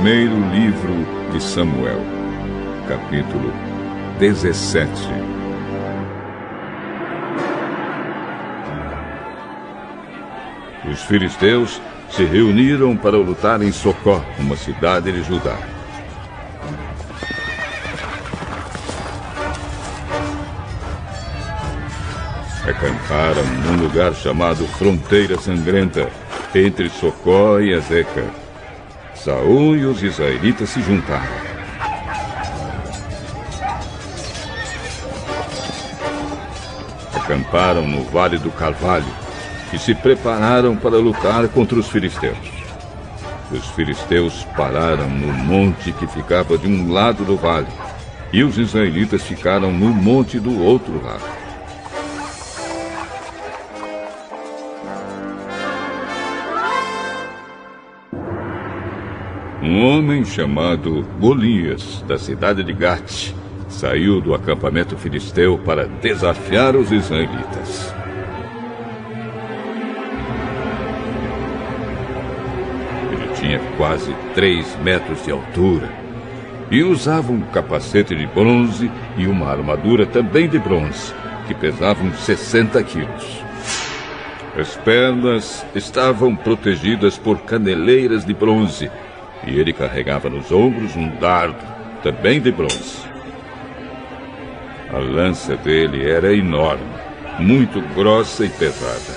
primeiro livro de Samuel, capítulo 17. Os filisteus se reuniram para lutar em Socó, uma cidade de Judá. Acamparam num lugar chamado Fronteira Sangrenta, entre Socó e Azeca. Saul e os israelitas se juntaram. Acamparam no Vale do Carvalho e se prepararam para lutar contra os filisteus. Os filisteus pararam no monte que ficava de um lado do vale, e os israelitas ficaram no monte do outro lado. Um homem chamado Golias, da cidade de Gate, saiu do acampamento filisteu para desafiar os israelitas. Ele tinha quase 3 metros de altura e usava um capacete de bronze e uma armadura também de bronze, que pesavam 60 quilos. As pernas estavam protegidas por caneleiras de bronze, e ele carregava nos ombros um dardo, também de bronze. A lança dele era enorme, muito grossa e pesada.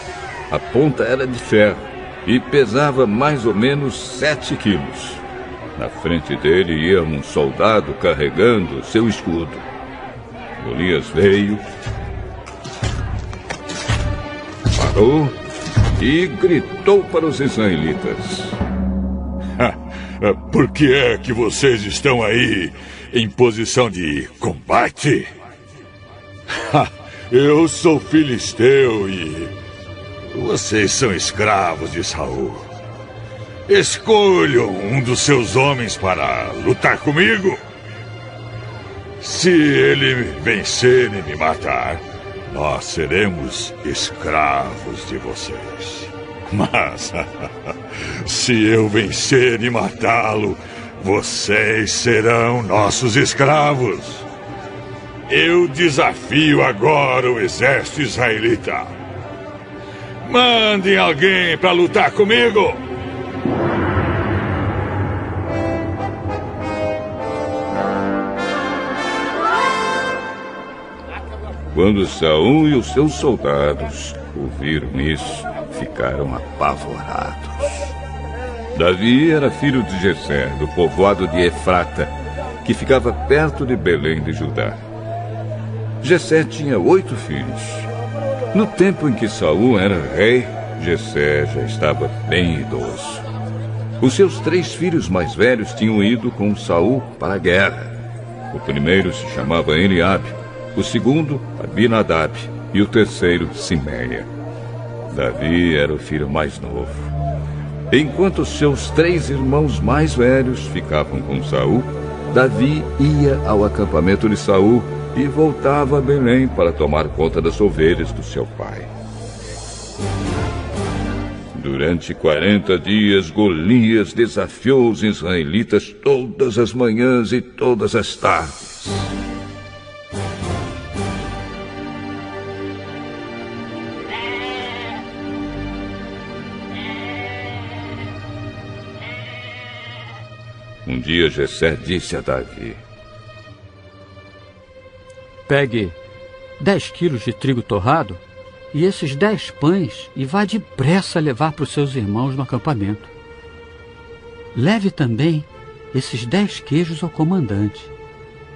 A ponta era de ferro e pesava mais ou menos 7 quilos. Na frente dele ia um soldado carregando seu escudo. Golias veio, parou e gritou para os israelitas: Por que é que vocês estão aí em posição de combate? Eu sou filisteu e vocês são escravos de Saul. Escolham um dos seus homens para lutar comigo. Se ele vencer e me matar, nós seremos escravos de vocês. Mas, se eu vencer e matá-lo, vocês serão nossos escravos. Eu desafio agora o exército israelita. Mandem alguém para lutar comigo. Quando Saul e os seus soldados ouviram isso, ficaram apavorados. Davi era filho de Jessé, do povoado de Efrata, que ficava perto de Belém de Judá. Jessé tinha 8 filhos. No tempo em que Saul era rei, Jessé já estava bem idoso. Os seus 3 filhos mais velhos tinham ido com Saul para a guerra. O primeiro se chamava Eliabe, o segundo Abinadab e o terceiro Simeia. Davi era o filho mais novo. Enquanto seus 3 irmãos mais velhos ficavam com Saul, Davi ia ao acampamento de Saul e voltava a Belém para tomar conta das ovelhas do seu pai. Durante 40 dias, Golias desafiou os israelitas todas as manhãs e todas as tardes. Um dia Jessé disse a Davi: Pegue 10 quilos de trigo torrado e esses 10 pães e vá depressa levar para os seus irmãos no acampamento. Leve também esses 10 queijos ao comandante.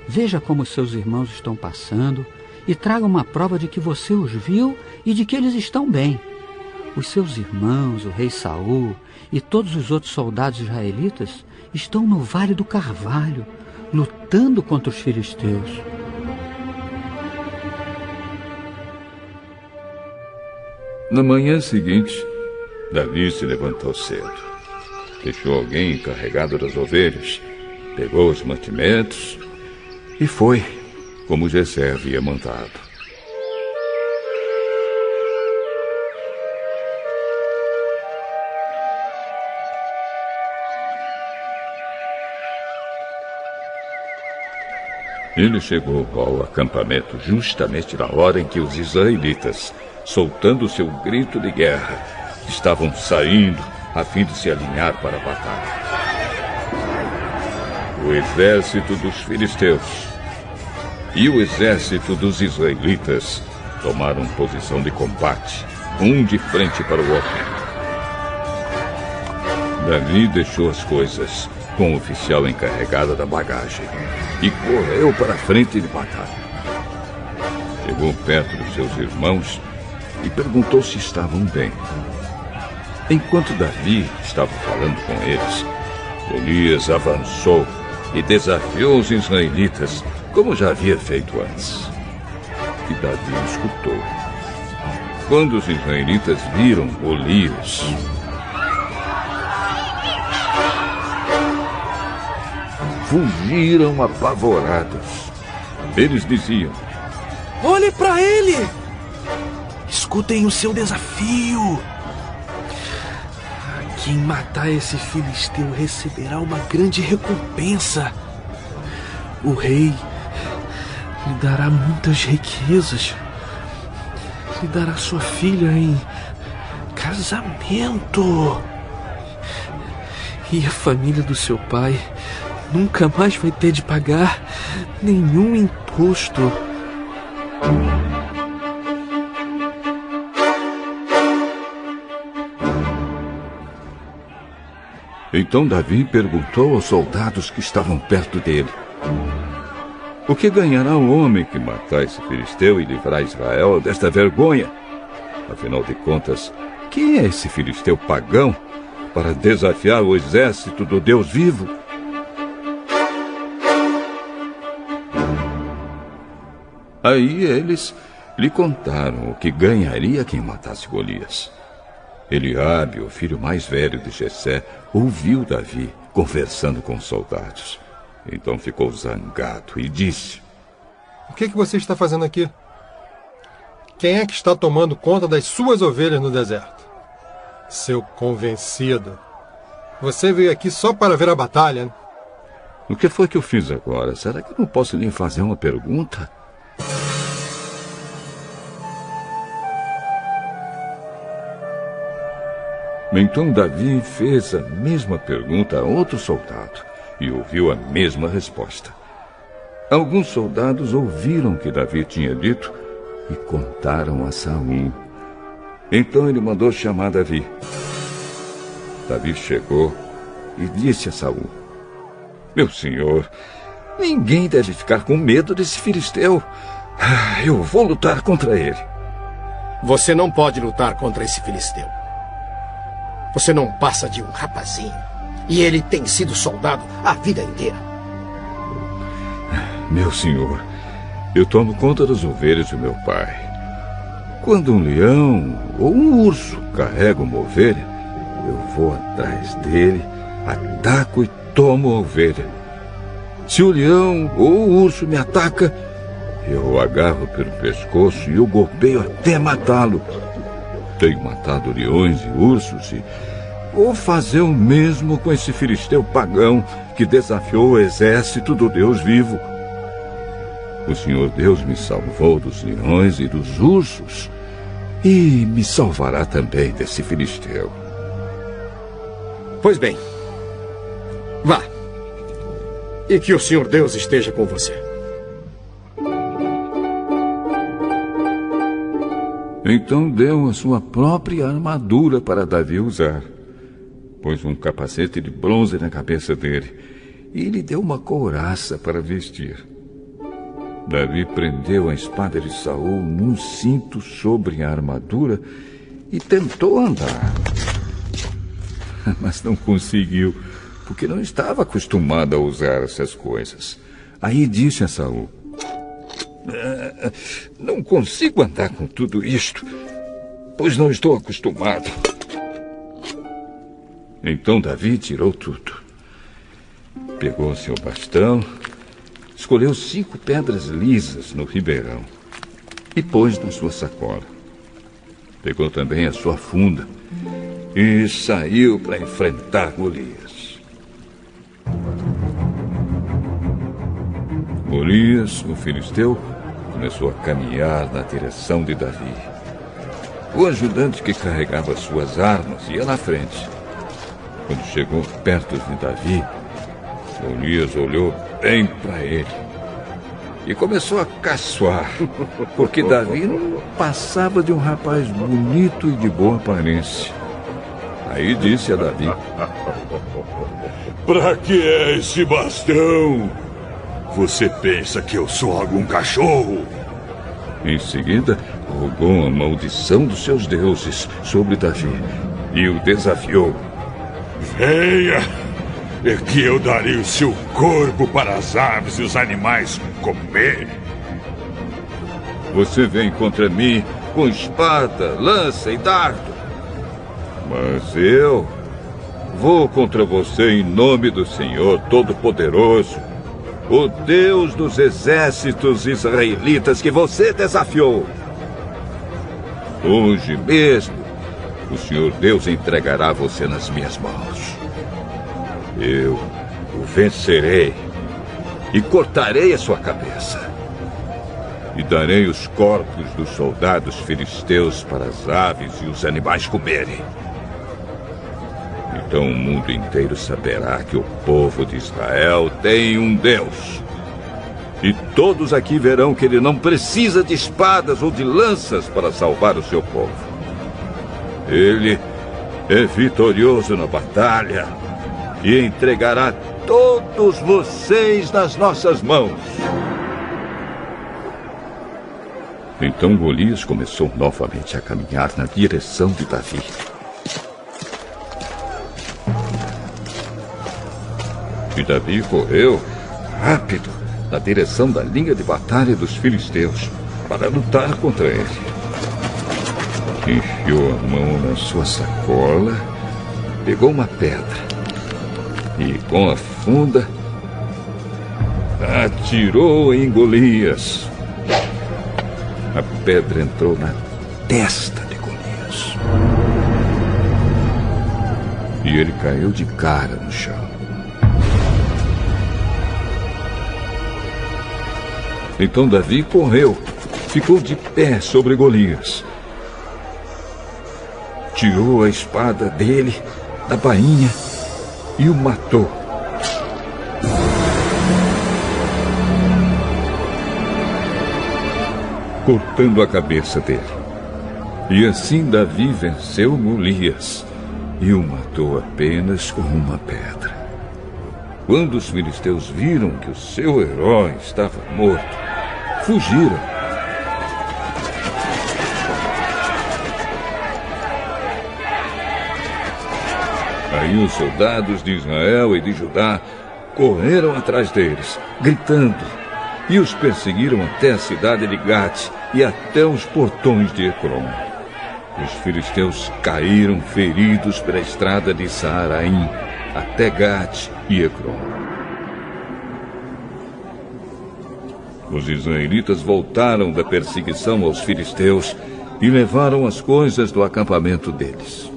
Veja como os seus irmãos estão passando e traga uma prova de que você os viu e de que eles estão bem. Os seus irmãos, o rei Saul e todos os outros soldados israelitas estão no Vale do Carvalho, lutando contra os filisteus. Na manhã seguinte, Davi se levantou cedo. Deixou alguém encarregado das ovelhas, pegou os mantimentos e foi, como Jessé havia mandado. Ele chegou ao acampamento justamente na hora em que os israelitas, soltando seu grito de guerra, estavam saindo a fim de se alinhar para a batalha. O exército dos filisteus e o exército dos israelitas tomaram posição de combate, um de frente para o outro. Davi deixou as coisas com o oficial encarregado da bagagem e correu para a frente de batalha. Chegou perto dos seus irmãos e perguntou se estavam bem. Enquanto Davi estava falando com eles, Golias avançou e desafiou os israelitas, como já havia feito antes. E Davi escutou. Quando os israelitas viram Golias, fugiram apavorados. Eles diziam: olhe para ele! Escutem o seu desafio! Quem matar esse filisteu receberá uma grande recompensa. O rei lhe dará muitas riquezas. Lhe dará sua filha em casamento. E a família do seu pai nunca mais vai ter de pagar nenhum imposto. Então Davi perguntou aos soldados que estavam perto dele: o que ganhará o homem que matar esse filisteu e livrar Israel desta vergonha? Afinal de contas, quem é esse filisteu pagão para desafiar o exército do Deus vivo? Aí eles lhe contaram o que ganharia quem matasse Golias. Eliabe, o filho mais velho de Jessé, ouviu Davi conversando com os soldados. Então ficou zangado e disse: o que você está fazendo aqui? Quem é que está tomando conta das suas ovelhas no deserto? Seu convencido. Você veio aqui só para ver a batalha, né? O que foi que eu fiz agora? Será que eu não posso lhe fazer uma pergunta? Então Davi fez a mesma pergunta a outro soldado e ouviu a mesma resposta. Alguns soldados ouviram o que Davi tinha dito e contaram a Saul. Então ele mandou chamar Davi. Davi chegou e disse a Saul: meu senhor, ninguém deve ficar com medo desse filisteu. Eu vou lutar contra ele. Você não pode lutar contra esse filisteu. Você não passa de um rapazinho. E ele tem sido soldado a vida inteira. Meu senhor, eu tomo conta das ovelhas do meu pai. Quando um leão ou um urso carrega uma ovelha, eu vou atrás dele, ataco e tomo a ovelha. Se o leão ou o urso me ataca, eu o agarro pelo pescoço e o golpeio até matá-lo. Tenho matado leões e ursos e vou fazer o mesmo com esse filisteu pagão que desafiou o exército do Deus vivo. O Senhor Deus me salvou dos leões e dos ursos e me salvará também desse filisteu. Pois bem, vá. E que o Senhor Deus esteja com você. Então deu a sua própria armadura para Davi usar. Pôs um capacete de bronze na cabeça dele e lhe deu uma couraça para vestir. Davi prendeu a espada de Saul num cinto sobre a armadura e tentou andar. Mas não conseguiu, porque não estava acostumado a usar essas coisas. Aí disse a Saul: não consigo andar com tudo isto, pois não estou acostumado. Então Davi tirou tudo. Pegou seu bastão, escolheu 5 pedras lisas no ribeirão e pôs na sua sacola. Pegou também a sua funda e saiu para enfrentar Golias. Golias, o filisteu, começou a caminhar na direção de Davi. O ajudante que carregava suas armas ia na frente. Quando chegou perto de Davi, Golias olhou bem para ele e começou a caçoar, porque Davi não passava de um rapaz bonito e de boa aparência. Aí disse a Davi: Pra que é esse bastão? Você pensa que eu sou algum cachorro? Em seguida, rogou a maldição dos seus deuses sobre Davi e o desafiou. Venha, é que eu darei o seu corpo para as aves e os animais comerem. Você vem contra mim com espada, lança e dardo. Mas eu vou contra você em nome do Senhor Todo-Poderoso, o Deus dos exércitos israelitas que você desafiou. Hoje mesmo, o Senhor Deus entregará você nas minhas mãos. Eu o vencerei e cortarei a sua cabeça. E darei os corpos dos soldados filisteus para as aves e os animais comerem. Então o mundo inteiro saberá que o povo de Israel tem um Deus. E todos aqui verão que ele não precisa de espadas ou de lanças para salvar o seu povo. Ele é vitorioso na batalha e entregará todos vocês nas nossas mãos. Então Golias começou novamente a caminhar na direção de Davi. E Davi correu rápido na direção da linha de batalha dos filisteus para lutar contra ele. Enfiou a mão na sua sacola, pegou uma pedra e, com a funda, atirou em Golias. A pedra entrou na testa de Golias e ele caiu de cara no chão. Então Davi correu, ficou de pé sobre Golias. Tirou a espada dele da bainha e o matou. Cortando a cabeça dele. E assim Davi venceu Golias e o matou apenas com uma pedra. Quando os filisteus viram que o seu herói estava morto, fugiram. Aí os soldados de Israel e de Judá correram atrás deles, gritando, e os perseguiram até a cidade de Gate e até os portões de Ecrom. Os filisteus caíram feridos pela estrada de Saaraim até Gate e Ecrom. Os israelitas voltaram da perseguição aos filisteus e levaram as coisas do acampamento deles.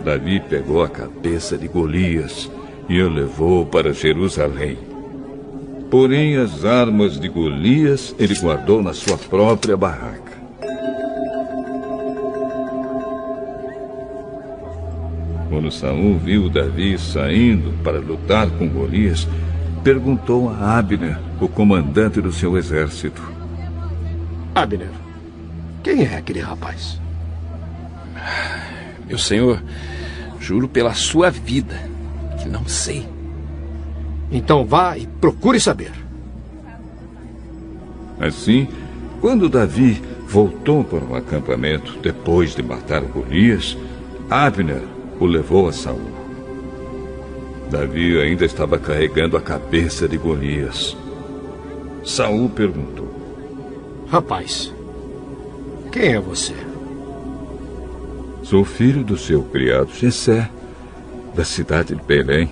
Davi pegou a cabeça de Golias e a levou para Jerusalém. Porém, as armas de Golias ele guardou na sua própria barraca. Quando Saul viu Davi saindo para lutar com Golias, perguntou a Abner, o comandante do seu exército: Abner, quem é aquele rapaz? Meu senhor, juro pela sua vida que não sei. Então vá e procure saber. Assim, quando Davi voltou para o acampamento depois de matar Golias, Abner o levou a Saul. Davi ainda estava carregando a cabeça de Golias. Saul perguntou: Rapaz, quem é você? Sou filho do seu criado Jessé, da cidade de Belém.